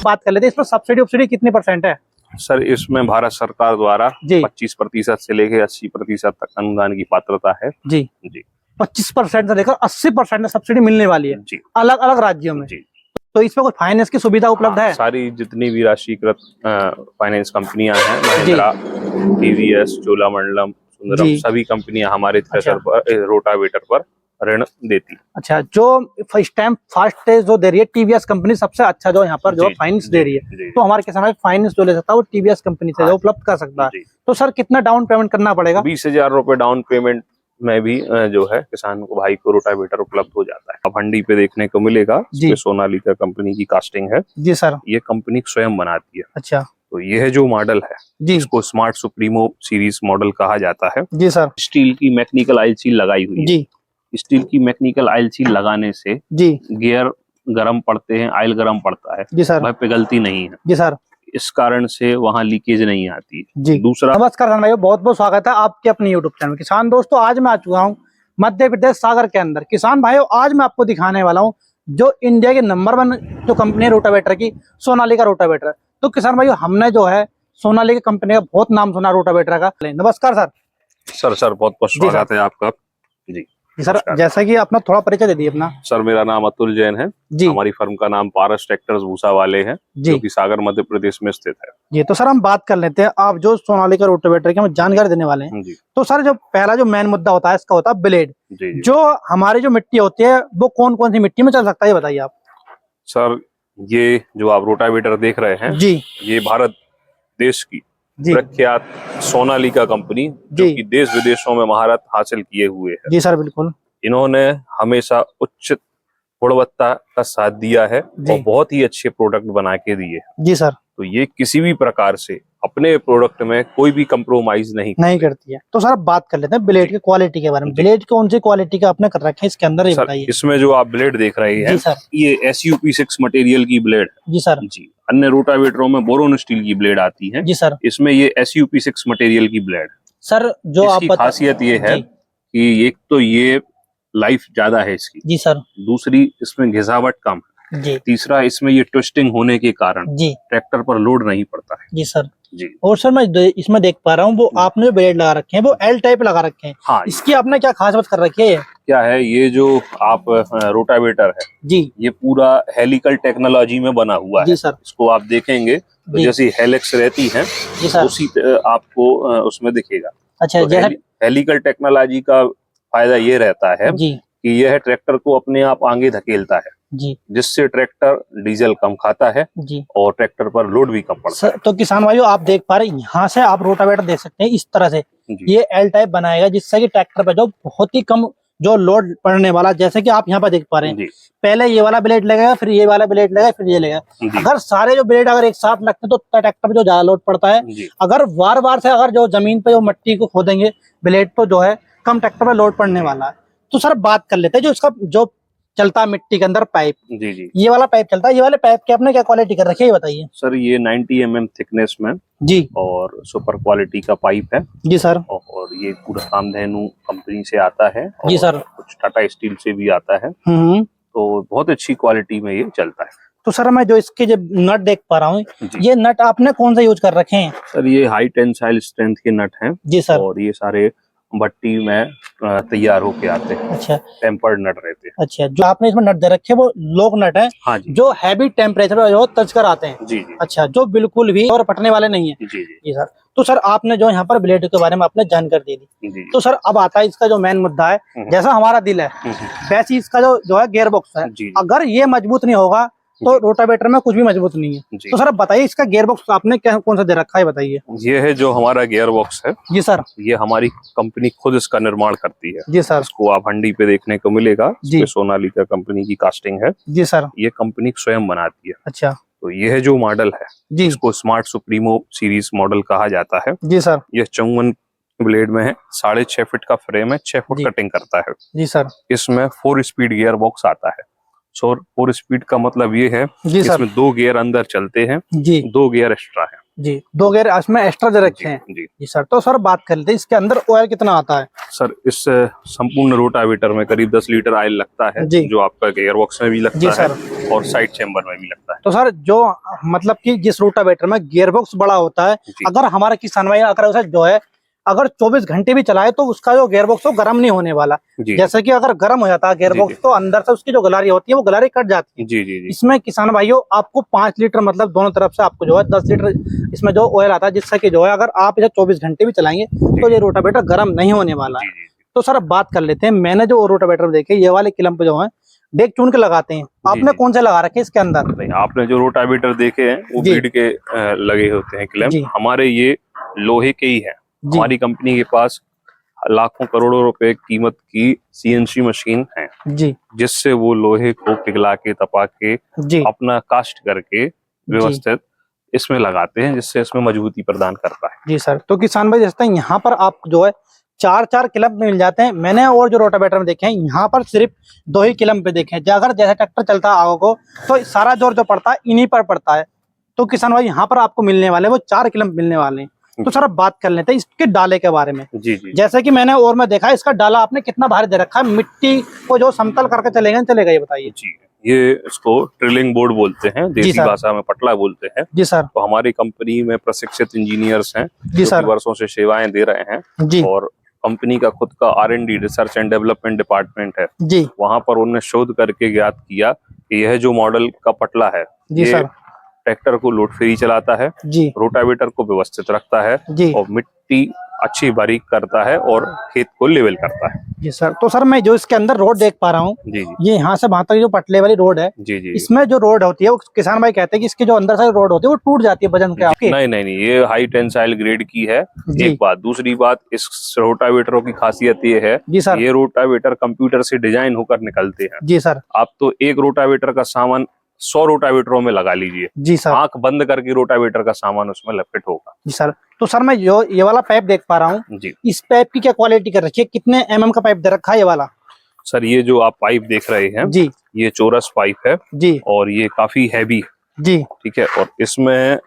बात कर लेते हैं, इस पर सब्सिडी कितनी % है? सर इसमें भारत सरकार द्वारा 25% से लेकर 80% तक अनुदान की पात्रता है। जी 25% से लेकर 80% सब्सिडी मिलने वाली है जी, अलग अलग राज्यों में जी। तो इसमें कोई फाइनेंस की सुविधा उपलब्ध है? सारी जितनी भी राष्ट्रीयकृत फाइनेंस कंपनियां हैं, महिंद्रा, टीवीएस, चोलामंडलम, सुंदरम, सभी कंपनियां हमारे थ्रेशर पर, रोटावेटर पर ऋण देती। अच्छा, जो फर्स्ट टाइम फास्ट जो दे रही है टीवीएस कंपनी सबसे अच्छा जो यहाँ पर जो फाइनेंस दे रही है, तो हमारे किसान फाइनेंस जो ले सकता है वो टीवीएस कंपनी से जो उपलब्ध कर सकता है। तो सर कितना डाउन पेमेंट करना पड़ेगा? 20,000 रुपए डाउन पेमेंट में भी जो है किसान को भाई को रोटावेटर उपलब्ध हो जाता है। अब हंडी पे देखने को मिलेगा, सोनालिका कंपनी की कास्टिंग है जी सर, ये कंपनी स्वयं बनाती है। अच्छा, तो यह जो मॉडल है जी, इसको स्मार्ट सुप्रीमो सीरीज मॉडल कहा जाता है जी सर। स्टील की मैकेनिकल आयल सील लगाई हुई है जी। स्टील की मैकेनिकल आयल सील लगाने से जी गियर गर्म पड़ते हैं, आयल गर्म पड़ता है जी सर, वह पिघलती नहीं है जी सर, इस कारण से वहाँ लीकेज नहीं आती जी। दूसरा, नमस्कार भाइयों, बहुत बहुत स्वागत है आपके अपने यूट्यूब चैनल किसान दोस्तों। आज मैं आ चुका हूँ मध्य प्रदेश सागर के अंदर। किसान भाइयों, आज मैं आपको दिखाने वाला हूँ जो इंडिया के नंबर 1 जो कंपनी है रोटावेटर की, सोनालिका रोटावेटर। तो किसान भाइयों, हमने जो है सोनालिका कंपनी का बहुत नाम सुना रोटावेटर का। नमस्कार सर। सर बहुत बहुत स्वागत है आपका जी सर। जैसा कि अपना थोड़ा परिचय दे दिए अपना। सर मेरा नाम अतुल जैन है जी। हमारी फर्म का नाम पारस ट्रैक्टर्स भूसा वाले हैं जो कि सागर मध्य प्रदेश में स्थित है जी। तो सर हम बात कर लेते हैं, आप जो सोनालिका रोटावेटर की हमें जानकारी देने वाले हैं जी। तो सर जो पहला जो मेन मुद्दा होता है इसका होता है ब्लेड जी। जो हमारी जो मिट्टी होती है वो कौन कौन सी मिट्टी में चल सकता है, ये बताइए आप। सर ये जो आप रोटावेटर देख रहे हैं जी, ये भारत देश की प्रख्यात सोनालिका कंपनी जो कि देश विदेशों में महारत हासिल किए हुए है जी सर। बिल्कुल, इन्होंने हमेशा उच्च गुणवत्ता का साथ दिया है और बहुत ही अच्छे प्रोडक्ट बना के दिए जी सर। तो ये किसी भी प्रकार से अपने प्रोडक्ट में कोई भी कंप्रोमाइज नहीं करती है। तो सर बात कर लेते हैं ब्लेड की क्वालिटी के बारे में। ब्लेड कौन सी क्वालिटी का आपने कर रखा है इसके अंदर, ये बताइए। इसमें जो आप ब्लेड देख रहे हैं ये SUP6 मटेरियल की ब्लेड जी सर जी। अन्य रोटावेटरों में बोरोन स्टील की ब्लेड आती है जी सर, इसमें ये SUP6 मटेरियल की ब्लेड सर। जो इसकी खासियत ये है कि एक तो ये लाइफ ज्यादा है इसकी जी सर, दूसरी इसमें घिसावट कम है जी, तीसरा इसमें ये ट्विस्टिंग होने के कारण जी ट्रैक्टर पर लोड नहीं पड़ता है जी सर जी। और सर मैं इसमें देख पा रहा हूँ वो आपने जो ब्लेड लगा रखे हैं वो L टाइप लगा रखे हैं। हाँ, इसकी आपने क्या खास बात कर रखी है? क्या है ये जो आप रोटावेटर है जी, ये पूरा हेलिकल टेक्नोलॉजी में बना हुआ है सर। इसको आप देखेंगे तो जैसी हेलिक्स रहती है उसी आपको उसमें दिखेगा। अच्छा, तो हेलिकल टेक्नोलॉजी का फायदा ये रहता है कि यह ट्रैक्टर को अपने आप आगे धकेलता है जी, जिससे ट्रैक्टर डीजल कम खाता है जी और ट्रैक्टर पर लोड भी कम पड़ता है। तो किसान भाइयों आप देख पा रहे हैं, यहाँ से आप रोटावेटर देख सकते हैं इस तरह से ये L टाइप बनाएगा जिससे कि ट्रैक्टर पर जो बहुत ही कम जो लोड पड़ने वाला, जैसे कि आप यहाँ पर देख पा रहे हैं पहले ये वाला ब्लेड लगेगा, फिर ये वाला ब्लेड लगेगा, फिर ये लगेगा। अगर सारे जो ब्लेड अगर एक साथ लगते हैं तो ट्रैक्टर पर जो ज्यादा लोड पड़ता है। अगर बार बार से अगर जो जमीन पे जो मिट्टी को खोदेंगे ब्लेड तो जो है कम ट्रैक्टर पर लोड पड़ने वाला है। तो सर बात कर लेते हैं जो इसका जो चलता है मिट्टी के अंदर पाइप जी जी, ये वाला पाइप चलता है, ये वाले पाइप की आपने क्या क्वालिटी कर रखी है ये बताइए। सर ये 90 mm थिकनेस में जी और सुपर क्वालिटी का पाइप है जी सर। और ये पूरा कामधेनु कंपनी से आता है जी सर, कुछ टाटा स्टील से भी आता है तो बहुत अच्छी क्वालिटी में ये चलता है। तो सर मैं जो इसके जो नट देख पा रहा हूँ, ये नट आपने कौन सा यूज कर रखे हैं? सर ये हाई टेंसाइल स्ट्रेंथ के नट हैं जी सर, और ये सारे भट्टी में तैयार होके आते हैं। अच्छा, टेम्पर्ड नट रहते हैं। अच्छा, जो आपने इसमें नट दे रखे हैं वो लोग नट है हाँ जी, जो हैवी टेम्परेचर पर जो टच कर आते हैं जी जी। अच्छा, जो बिल्कुल भी और फटने वाले नहीं है जी जी जी सर। तो सर आपने जो यहाँ पर ब्लेड के बारे में आपने जानकारी दे दी, तो सर अब आता है इसका जो मेन मुद्दा है। जैसा हमारा दिल है वैसे इसका जो है गियर बॉक्स है, अगर ये मजबूत नहीं होगा तो रोटावेटर में कुछ भी मजबूत नहीं है। तो सर बताइए इसका गियर बॉक्स आपने क्या कौन सा दे रखा है बताइए। ये है जो हमारा गियर बॉक्स है जी सर, ये हमारी कंपनी खुद इसका निर्माण करती है जी सर। इसको आप हंडी पे देखने को मिलेगा जी, सोनालिका कंपनी की कास्टिंग है जी सर, ये कंपनी स्वयं बनाती है। अच्छा, तो ये जो मॉडल है जी, इसको स्मार्ट सुप्रीमो सीरीज मॉडल कहा जाता है जी सर। ये 54 ब्लेड में है, 6.5 फीट का फ्रेम है, 6 फुट कटिंग करता है जी सर। इसमें 4 स्पीड गियर बॉक्स आता है। 4 स्पीड का मतलब ये है इसमें 2 गियर अंदर चलते हैं जी, 2 गियर एक्स्ट्रा है जी, 2 गियर इसमें एक्स्ट्रा दे रखे हैं जी सर। तो सर बात कर लेते हैं इसके अंदर ऑयल कितना आता है? सर इस संपूर्ण रोटावेटर में करीब 10 लीटर ऑयल लगता है जी, जो आपका गियर बॉक्स में भी लगता है और साइड चेम्बर में भी लगता है। तो सर जो मतलब कि जिस रोटावेटर में गियर बॉक्स बड़ा होता है, अगर हमारा किसान भाई अगर उसे जो है अगर 24 घंटे भी चलाए तो उसका जो गियर बॉक्स वो गर्म नहीं होने वाला। जैसे कि अगर गर्म हो जाता है गियर बॉक्स तो अंदर से उसकी जो गलारी होती है वो गलारी कट जाती है। जी। इसमें किसान भाइयों आपको 5 लीटर मतलब दोनों तरफ से आपको जो है 10 लीटर इसमें जो ऑयल आता है, जिससे कि जो है अगर आप इसे 24 घंटे भी चलाएंगे तो ये रोटावेटर गर्म नहीं होने वाला है। तो सर अब बात कर लेते हैं, मैंने जो रोटावेटर देखे ये वाले क्लैंप जो है डेक चुन के लगाते हैं, आपने कौन से लगा रखे इसके अंदर? नहीं, आपने जो रोटावेटर देखे हैं वो बीड के लगे होते हैं क्लैंप, हमारे ये लोहे के ही है। हमारी कंपनी के पास लाखों करोड़ों रुपए कीमत की सीएनसी मशीन है जी, जिससे वो लोहे को पिघला के तपा के अपना कास्ट करके व्यवस्थित इसमें लगाते हैं, जिससे इसमें मजबूती प्रदान करता है। जी सर। तो किसान भाई जैसे यहाँ पर आप जो है 4 क्लैंप मिल जाते हैं मैंने, और जो रोटावेटर में देखे हैं यहाँ पर सिर्फ 2 ही क्लैंप पे देखे हैं। अगर जैसे ट्रैक्टर चलता है आगे को तो सारा जोर जो पड़ता है इन्हीं पर पड़ता है। तो किसान भाई यहाँ पर आपको मिलने वाले वो 4 क्लैंप मिलने वाले हैं। तो सर अब बात कर लेते हैं इसके डाले के बारे में। जी। जैसे कि मैंने और मैं देखा इसका डाला आपने कितना भारी दे रखा है, मिट्टी को जो समतल करके चलेगा ये बताइए। जी, ये इसको ड्रिलिंग बोर्ड बोलते हैं, देसी भाषा में पटला बोलते हैं। जी सर। तो हमारी कंपनी में प्रशिक्षित इंजीनियर्स हैं जी सर, वर्षों से सेवाएं दे रहे हैं जी, और कंपनी का खुद का R&D research and development department है जी। वहां पर उन्होंने शोध करके ज्ञात किया कि यह जो मॉडल का पटला है जी सर ट्रैक्टर को लोड फ्री चलाता है जी, रोटावेटर को व्यवस्थित रखता है जी, और मिट्टी अच्छी बारीक करता है और खेत को लेवल करता है जी सर। तो सर मैं जो इसके अंदर रोड देख पा रहा हूँ जी, ये यहाँ से वहां तक जो पटले वाली रोड है जी, इसमें जो रोड होती है वो किसान भाई कहते हैं कि इसकी जो अंदर से रोड होती है वो टूट जाती है वजन के आपके। नहीं, ये हाई टेंसाइल ग्रेड की है एक बात। दूसरी बात, इस रोटावेटरों की खासियत ये है जी सर, ये रोटावेटर कंप्यूटर से डिजाइन होकर निकलते हैं जी सर। आप तो एक रोटावेटर का सामान 100 रोटावेटरों में लगा लीजिए जी सर, आंख बंद करके रोटावेटर का सामान उसमें लपेट होगा जी सर। तो सर मैं जो ये वाला पाइप देख पा रहा हूँ जी, इस पाइप की क्या क्वालिटी कर रखी है, कितने mm का पाइप दे रखा है ये वाला? सर ये जो आप पाइप देख रहे हैं जी, ये चौरस पाइप है जी, और ये काफी हैवी जी, ठीक है, और इसमें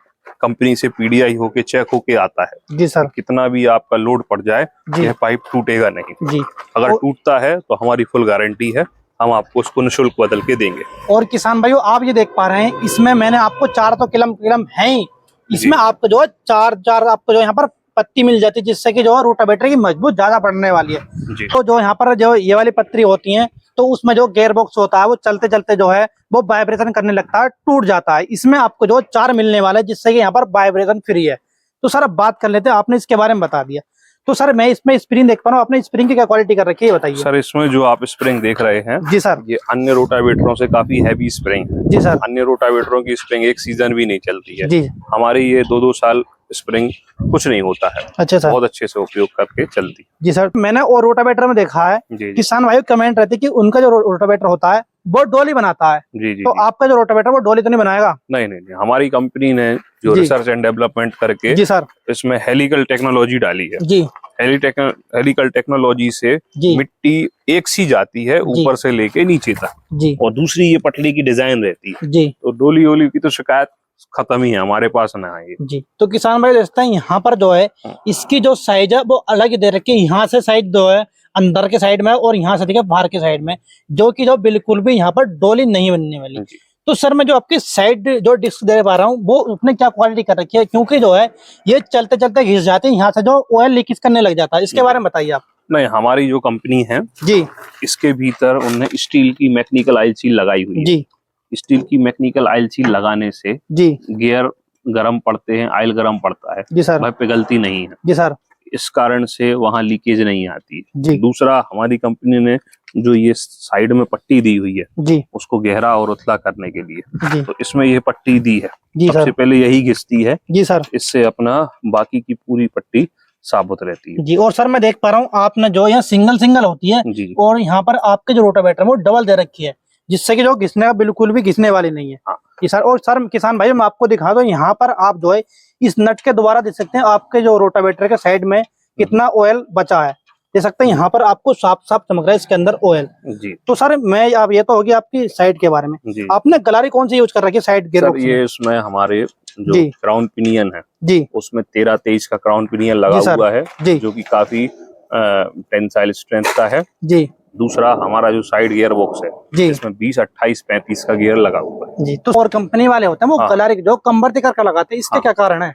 कंपनी से PDI होके चेक होके आता है जी सर, कितना भी आपका लोड पड़ जाए यह पाइप टूटेगा नहीं जी। अगर टूटता है तो हमारी फुल गारंटी है, हम आपको उसको निःशुल्क बदल के देंगे। और किसान भाइयों आप ये देख पा रहे हैं इसमें मैंने आपको 4 तो क्लैंप है ही, इसमें आपको जो है 4 आपको जो यहाँ पर पत्ती मिल जाती है, जिससे कि जो है रोटावेटर की मजबूत ज्यादा पड़ने वाली है जी। तो जो यहाँ पर जो ये वाली पत्ती होती है तो उसमें जो गियर बॉक्स होता है वो चलते चलते जो है वो वाइब्रेशन करने लगता है, टूट जाता है। इसमें आपको जो 4 मिलने वाला है जिससे कि यहाँ पर वाइब्रेशन फ्री है। तो सर अब बात कर लेते हैं, आपने इसके बारे में बता दिया, तो सर मैं इसमें स्प्रिंग देख पा रहा हूँ, आपने स्प्रिंग की क्या क्वालिटी कर रखी है बताइए। सर इसमें जो आप स्प्रिंग देख रहे हैं जी सर, ये अन्य रोटावेटरों से काफी हैवी स्प्रिंग है जी सर। अन्य रोटावेटरों की स्प्रिंग एक सीजन भी नहीं चलती है जी, हमारी ये 2-2 साल स्प्रिंग कुछ नहीं होता है। अच्छा सर, बहुत अच्छे से उपयोग करके चलती है जी सर। मैंने और रोटावेटर में देखा है किसान भाई कमेंट रहती है कि उनका जो रोटावेटर होता है वो डोली बनाता है जी, तो आपका जो रोटावेटर वो डोली तो नहीं बनाएगा? नहीं, हमारी कंपनी ने जो रिसर्च एंड डेवलपमेंट करके जी सर इसमें हेलिकल टेक्नोलॉजी डाली है जी, हेलिकल टेक्नोलॉजी से मिट्टी एक सी जाती है ऊपर से लेके नीचे तक जी, और दूसरी ये पटली की डिजाइन रहती है जी, तो डोली ओली की तो शिकायत खत्म ही है, हमारे पास ना आए जी। तो किसान भाई देखते हैं यहाँ पर जो है इसकी जो साइज है वो अलग ही दे रखी है, यहाँ से साइज जो है अंदर के साइड में और यहाँ से देखिए बाहर के साइड में, जो कि जो बिल्कुल भी यहाँ पर डोली नहीं बनने वाली। तो सर मैं जो आपकी साइड जो डिस्क दे पा रहा हूँ वो उसने क्या क्वालिटी कर रखी है, क्योंकि जो है ये चलते चलते घिस जाते हैं, यहाँ से जो ऑयल लीकेज करने लग जाता है, इसके बारे में बताइए आप। नहीं, हमारी जो कंपनी है जी इसके भीतर उन्होंने स्टील की मैकेनिकल ऑयल सील लगाई हुई है जी। स्टील की मैकेनिकल ऑयल सील लगाने से जी गियर गर्म पड़ते हैं, ऑयल गर्म पड़ता है जी सर, वह पिघलती नहीं है जी सर, इस कारण से वहाँ लीकेज नहीं आती जी। दूसरा, हमारी कंपनी ने जो ये साइड में पट्टी दी हुई है जी उसको गहरा और उथला करने के लिए तो इसमें ये पट्टी दी है जी, सबसे पहले यही घिसती है जी सर, इससे अपना बाकी की पूरी पट्टी साबुत रहती है जी। और सर मैं देख पा रहा हूँ आपने जो यहाँ सिंगल होती है जी, और यहाँ पर आपके जो रोटावेटर है वो डबल दे रखी है, जिससे कि जो घिसने का बिल्कुल भी घिसने वाली नहीं है हाँ। सर और सर किसान भाई मैं आपको दिखा दो, यहाँ पर आप जो है इस नट के द्वारा देख सकते हैं आपके जो रोटावेटर के साइड में कितना ऑयल बचा है, देख सकते हैं यहाँ पर आपको साफ चमक रहा है इसके अंदर ऑयल जी। तो सर मैं आप ये तो होगी आपकी साइड के बारे में, आपने गलारी कौन सी यूज कर रखी है साइड गियर? ये इसमें हमारे जो क्राउन पिनियन है जी उसमें 13-23 का क्राउन पिनियन लगा हुआ है जी, जो कि काफी टेंसाइल स्ट्रेंथ का है जी। दूसरा हमारा जो साइड गियर बॉक्स है जी, इसमें 20, 28, 35 का गियर लगा हुआ है जी। तो और कंपनी वाले होते हैं वो गलारी जो कंबर देकर का लगाते हैं, इसके क्या कारण है?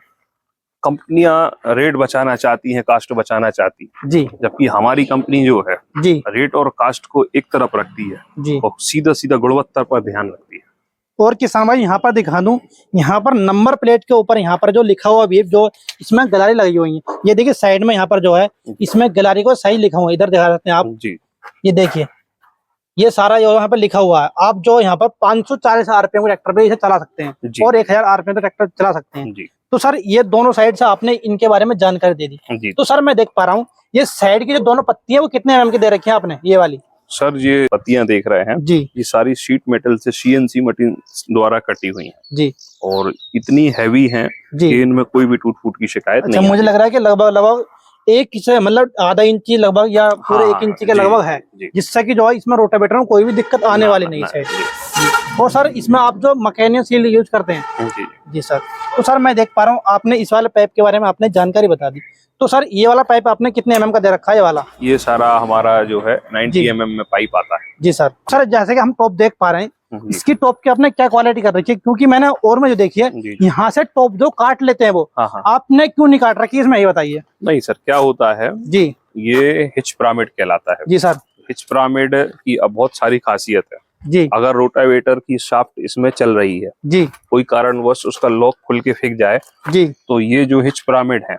कंपनियां रेट बचाना चाहती हैं, कास्ट बचाना चाहती हैं जी, जबकि हमारी कंपनी जो है जी, रेट और कास्ट को एक तरफ रखती है जी, और सीधा सीधा गुणवत्ता पर ध्यान रखती है। और किसान भाई यहाँ पर दिखा दूं, यहाँ पर नंबर प्लेट के ऊपर यहाँ पर जो लिखा हुआ भी जो इसमें गलारी लगी हुई है, ये देखिए साइड में यहाँ पर जो है इसमें गलारी को सही लिखा हुआ है, इधर दिखा सकते हैं आप जी। ये देखिए, ये सारा जो यहाँ पर लिखा हुआ है। आप जो यहाँ पर 540 आरपीएम ट्रैक्टर पे इसे चला सकते हैं और 1000 आरपीएम पे ट्रैक्टर चला सकते हैं जी। तो सर ये दोनों साइड से आपने इनके बारे में जानकारी दे दी जी। तो सर मैं देख पा रहा हूँ ये साइड की जो दोनों पत्ती है वो कितने एमएम की दे रखी है आपने? ये वाली सर ये पत्तियां देख रहे हैं जी, ये सारी शीट मेटल से सीएनसी मशीन द्वारा कटी हुई हैं जी, और इतनी हैवी हैं कि इनमें कोई भी टूट फूट की शिकायत नहीं। मुझे लग रहा है कि लगभग एक से मतलब आधा इंची लगभग या पूरे 1 इंची के लगभग है, जिससे कि जो है इसमें रोटावेटर में कोई भी दिक्कत आने वाली नहीं है। और सर इसमें आप जो मैकेनिकल सील यूज करते हैं जी सर, तो सर मैं देख पा रहा हूँ आपने इस वाले पाइप के बारे में आपने जानकारी बता दी। तो सर ये वाला पाइप आपने कितने एमएम का दे रखा है? ये वाला ये सारा हमारा जो है 90 एमएम में पाइप आता है जी सर। सर जैसे कि हम टॉप देख पा रहे हैं, इसकी टॉप की आपने क्या क्वालिटी कर रखी है? क्योंकि मैंने और में जो देखी है यहाँ से टॉप जो काट लेते हैं वो आपने क्यों नहीं काट रखी इसमें, ये बताइए। नहीं सर, क्या होता है जी, ये हिच पिरामिड कहलाता है जी सर। हिच पिरामिड की अब बहुत सारी खासियत है जी। अगर रोटावेटर की शाफ्ट इसमें चल रही है जी, कोई कारणवश उसका लॉक खुल के फेंक जाए जी, तो ये जो हिच पिरामिड है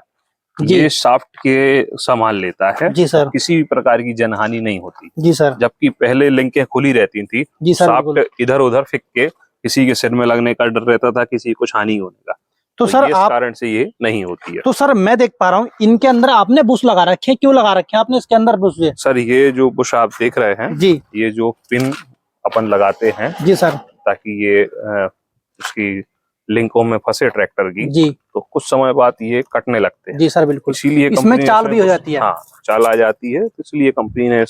ये शाफ्ट के संभाल लेता है जी सर, किसी भी प्रकार की जनहानि नहीं होती जी सर। जबकि पहले लिंकें खुली रहती थी जी सर, शाफ्ट इधर उधर फेंक के किसी के सिर में लगने का डर रहता था, किसी कुछ हानि होने का। तो सर इस कारण से ये नहीं होती है। तो सर मैं देख पा रहा हूँ इनके अंदर आपने बुश लगा रखे हैं, क्यों लगा रखे हैं आपने इसके अंदर बुश? सर ये जो बुश आप देख रहे हैं जी, ये जो पिन अपन लगाते हैं जी सर, ताकि ये उसकी लिंकों में फंसे ट्रैक्टर की जी, तो कुछ समय बाद ये कटने लगते हैं जी सर। बिल्कुल, इसीलिए इसमें चाल भी हो जाती है। हाँ, चाल आ जाती है, तो इसलिए कंपनी ने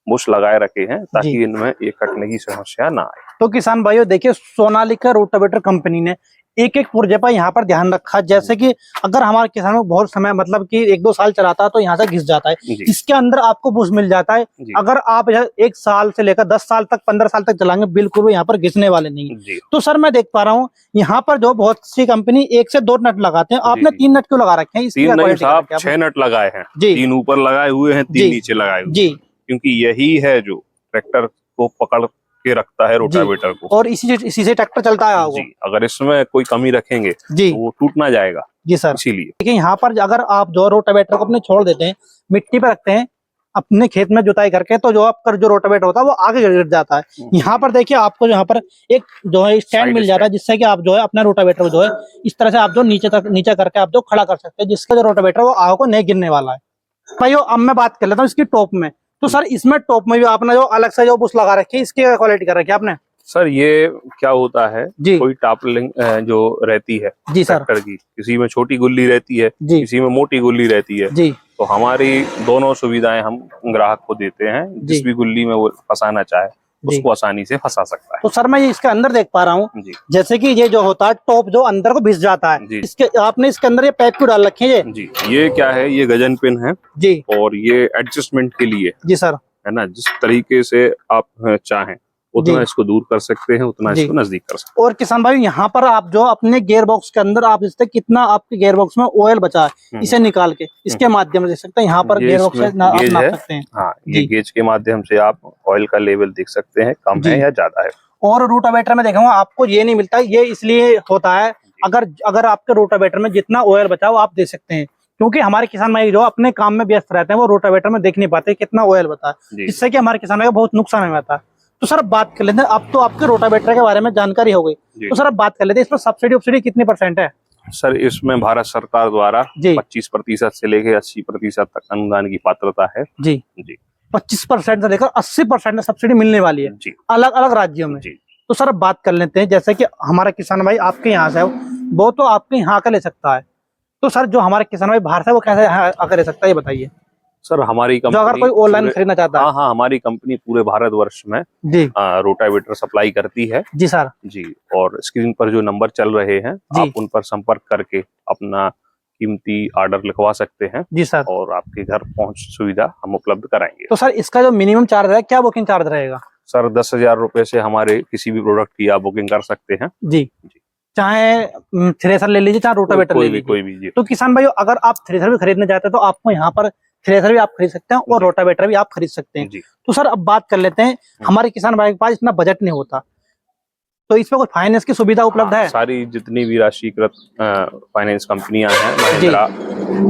बुश लगाए रखे हैं ताकि इनमें ये कटने की समस्या ना आए। तो किसान भाइयों देखिए, सोनालिका रोटावेटर कंपनी ने एक एक पुर्जे पर यहाँ पर ध्यान रखा, जैसे कि अगर हमारे किसान को बहुत समय मतलब कि 1-2 साल चलाता है तो यहाँ से घिस जाता है, इसके अंदर आपको बुश मिल जाता है। अगर आप 1 साल से लेकर 10 साल तक 15 साल तक चलाएंगे बिल्कुल भी यहाँ पर घिसने वाले नहीं। तो सर मैं देख पा रहा हूँ यहाँ पर जो बहुत सी कंपनी 1 से 2 नट लगाते हैं, आपने 3 नट क्यों लगा रखे हैं? 6 नट लगाए हैं, 3 ऊपर लगाए हुए हैं, 3 नीचे लगाए हुए हैं, क्योंकि यही है जो ट्रैक्टर को पकड़ के रखता है रोटावेटर को, और इसी से ट्रैक्टर चलता है जी। अगर इसमें कोई कमी रखेंगे जी, तो वो टूट ना जाएगा जी सर। इसीलिए देखिए यहाँ पर अगर आप जो रोटावेटर को अपने छोड़ देते हैं, मिट्टी पे रखते हैं अपने खेत में जुताई करके, तो जो आपका जो रोटावेटर होता है वो आगे गिर जाता है। यहाँ पर देखिए आपको यहाँ पर एक जो है स्टैंड मिल जाता है, जिससे कि आप जो है अपना रोटावेटर जो है इस तरह से आप जो नीचे करके आप जो खड़ा कर सकते हैं, जिसका जो रोटावेटर वो आगे को नहीं गिरने वाला है। भाइयों अब मैं बात कर लेता हूँ इसकी टॉप में। तो सर इसमें टॉप में भी आपने जो अलग से जो बुश लगा रखी है, इसकी क्वालिटी कर रखी है आपने? सर ये क्या होता है जी, कोई टापलिंग जो रहती है जी सर की, किसी में छोटी गुल्ली रहती है जी, किसी में मोटी गुल्ली रहती है जी, तो हमारी दोनों सुविधाएं हम ग्राहक को देते हैं। जिस भी गुल्ली में वो फंसाना चाहे उसको आसानी से फंसा सकता है। तो सर मैं इसके अंदर देख पा रहा हूँ जैसे कि ये जो होता है टॉप जो अंदर को भिस जाता है, इसके आपने इसके अंदर ये पाइप क्यों डाल रखे हैं जी? ये क्या है, ये गजन पिन है जी, और ये एडजस्टमेंट के लिए जी सर, है ना। जिस तरीके से आप चाहें उतना इसको दूर कर सकते हैं, उतना इसको नजदीक कर सकते हैं। और किसान भाई यहाँ पर आप जो अपने गियर बॉक्स के अंदर आप इससे कितना आपके गियर बॉक्स में ऑयल बचा है इसे निकाल के इसके माध्यम से देख सकते हैं। यहाँ पर गियर बॉक्स आप नाप सकते हैं। हाँ, ये गेज के माध्यम से आप ऑयल का लेवल देख सकते हैं, कम है या ज्यादा है। और रोटावेटर में देखूंगा आपको ये नहीं मिलता, ये इसलिए होता है अगर आपके रोटावेटर में जितना ऑयल बचा वो आप दे सकते हैं, क्योंकि हमारे किसान भाई जो अपने काम में व्यस्त रहते हैं वो रोटावेटर में देख नहीं पाते कितना ऑयल बता है, जिससे कि हमारे किसान भाई को बहुत नुकसान होता है। तो सर बात कर लेते हैं, अब तो आपके रोटावेटर के बारे में जानकारी हो गई, तो सर अब बात कर लेते हैं इस पर सब्सिडी कितनी % है? सर इसमें भारत सरकार द्वारा 25% से लेकर 80% तक अनुदान की पात्रता है जी जी। 25% से लेकर 80% सब्सिडी मिलने वाली है जी, अलग अलग राज्यों में जी। तो सर अब बात कर लेते हैं, जैसे कि हमारा किसान भाई आपके यहाँ से वो तो आपके यहाँ का ले सकता है, तो सर जो हमारे किसान भाई बाहर से वो कैसे आकर ले सकता है, ये बताइए। सर हमारी कंपनी अगर कोई ऑनलाइन खरीदना चाहता है, हाँ, हमारी कंपनी पूरे भारतवर्ष में जी रोटावेटर सप्लाई करती है जी सर जी। और स्क्रीन पर जो नंबर चल रहे हैं आप उन पर संपर्क करके अपना कीमती ऑर्डर लिखवा सकते हैं जी सर, और आपके घर पहुंच सुविधा हम उपलब्ध कराएंगे। तो सर इसका जो मिनिमम चार्ज है, क्या बुकिंग चार्ज रहेगा? सर 10,000 रुपए से हमारे किसी भी प्रोडक्ट की आप बुकिंग कर सकते हैं जी, चाहे थ्रेसर ले लीजिए, चाहे रोटावेटर ले लीजिए, कोई भी जी। तो किसान भाइयों अगर आप थ्रेसर भी खरीदने जाते हैं तो आपको यहाँ पर थ्रेसर भी आप खरीद सकते हैं और रोटावेटर भी आप खरीद सकते हैं। तो सर अब बात कर लेते हैं, हमारे किसान भाई के पास इतना बजट नहीं होता, तो इसमें कोई फाइनेंस की सुविधा उपलब्ध है? सारी जितनी भी राष्ट्रीयकृत फाइनेंस कंपनियां हैं, महिंद्रा,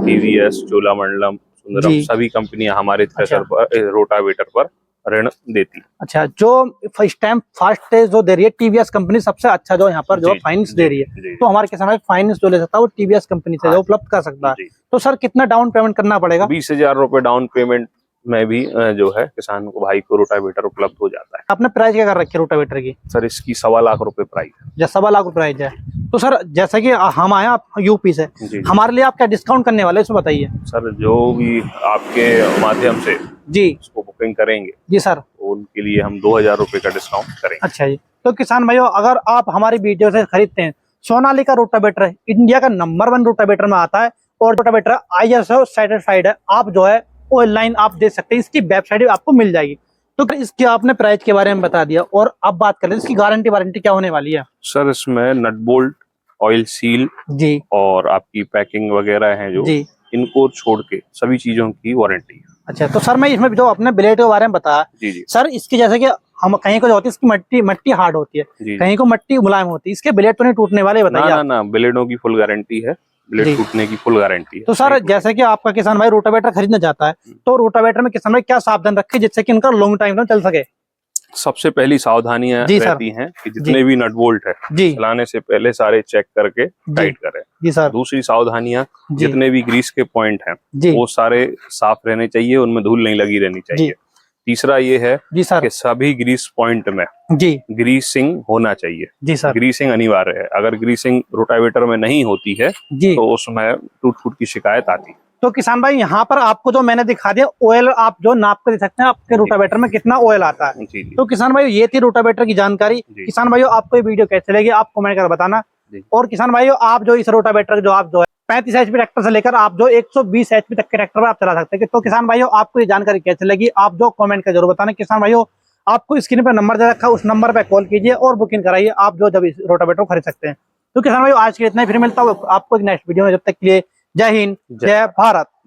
टीवीएस, चोलामंडलम, सुंदरम, सभी कंपनियां हमारे थ्रेसर पर, रोटावेटर पर ऋण देती। अच्छा, जो फर्स्ट टाइम फास्ट जो दे रही है टीवीएस कंपनी सबसे अच्छा जो यहाँ पर जो फाइनेंस दे रही है, तो हमारे किसान भाई फाइनेंस जो ले सकता है वो टीवीएस कंपनी से जो उपलब्ध कर सकता है। तो सर कितना डाउन पेमेंट करना पड़ेगा? 20,000 रुपए डाउन पेमेंट में भी जो है किसान को भाई को रोटावेटर उपलब्ध हो जाता है। आपने प्राइस क्या कर रखी है रोटावेटर की? सर इसकी 2.25 लाख रुपए प्राइस है। 2.25 लाख प्राइस है। तो सर जैसा कि हम आए आप यूपी से, हमारे लिए आप क्या डिस्काउंट करने वाले इसमें बताइए। सर जो भी आपके माध्यम से जी उसको बुकिंग करेंगे जी सर, उनके लिए हम 2,000 रुपए का डिस्काउंट करेंगे। अच्छा जी, तो किसान भाइयों अगर आप हमारी वीडियो से खरीदते हैं, सोनालिका रोटावेटर इंडिया का नंबर 1 रोटावेटर में आता है और रोटावेटर ISO सर्टिफाइड है। आप जो है ऑनलाइन आप दे सकते हैं, इसकी वेबसाइट भी आपको मिल जाएगी। तो इसकी आपने प्राइस के बारे में बता दिया और अब बात करें इसकी गारंटी वारंटी क्या होने वाली है? सर इसमें नट बोल्ट, ऑयल सील जी और आपकी पैकिंग वगैरह है जो जी, इनको छोड़ के सभी चीजों की वारंटी है। अच्छा, तो सर मैं इसमें जो अपने ब्लेड के बारे में बताया जी, सर इसकी जैसे कि हम कहीं को जो होती है इसकी मट्टी हार्ड होती है, कहीं को मट्टी मुलायम होती है, इसके ब्लेड तो नहीं टूटने वाले? बताइए। ना ब्लेडों की फुल गारंटी है, ब्लेड टूटने की फुल गारंटी है। तो सर जैसे कि आपका किसान भाई रोटावेटर खरीदने जाता है तो रोटावेटर में किसान भाई क्या सावधान रखे जिससे कि इनका लॉन्ग टाइम चल सके? सबसे पहली सावधानियां रहती हैं कि जितने भी नट बोल्ट है चलाने से पहले सारे चेक करके टाइट करें। जी सर। दूसरी सावधानियां, जितने भी ग्रीस के पॉइंट हैं वो सारे साफ रहने चाहिए, उनमें धूल नहीं लगी रहनी चाहिए। तीसरा ये है कि सभी ग्रीस पॉइंट में ग्रीसिंग होना चाहिए। जी सर। ग्रीसिंग अनिवार्य है, अगर ग्रीसिंग रोटावेटर में नहीं होती है तो उसमें टूट फूट की शिकायत आती है। तो किसान भाई यहाँ पर आपको जो मैंने दिखा दिया ऑयल आप जो नाप कर दे सकते हैं आपके रोटावेटर में कितना ऑयल आता है। तो किसान भाई ये थी रोटावेटर की जानकारी। किसान भाइयों आपको ये वीडियो कैसे लगी आप कमेंट कर बताना। और किसान भाइयों आप जो इस रोटावेटर जो आप जो है 35 HP ट्रैक्टर से लेकर आप जो 120 HP तक के ट्रैक्टर आप चला सकते हैं। तो किसान भाइयों आपको ये जानकारी कैसे लगी आप जो कमेंट कर जरूर बताना। किसान भाइयों आपको स्क्रीन पर नंबर दे रखा है, उस नंबर पर कॉल कीजिए और बुकिंग कराइए, आप जो जब रोटावेटर खरीद सकते हैं। तो किसान भाइयों आज के लिए इतना ही, फिर मिलता हूँ आपको नेक्स्ट वीडियो में। जब तक के लिए जय हिंद, जय भारत।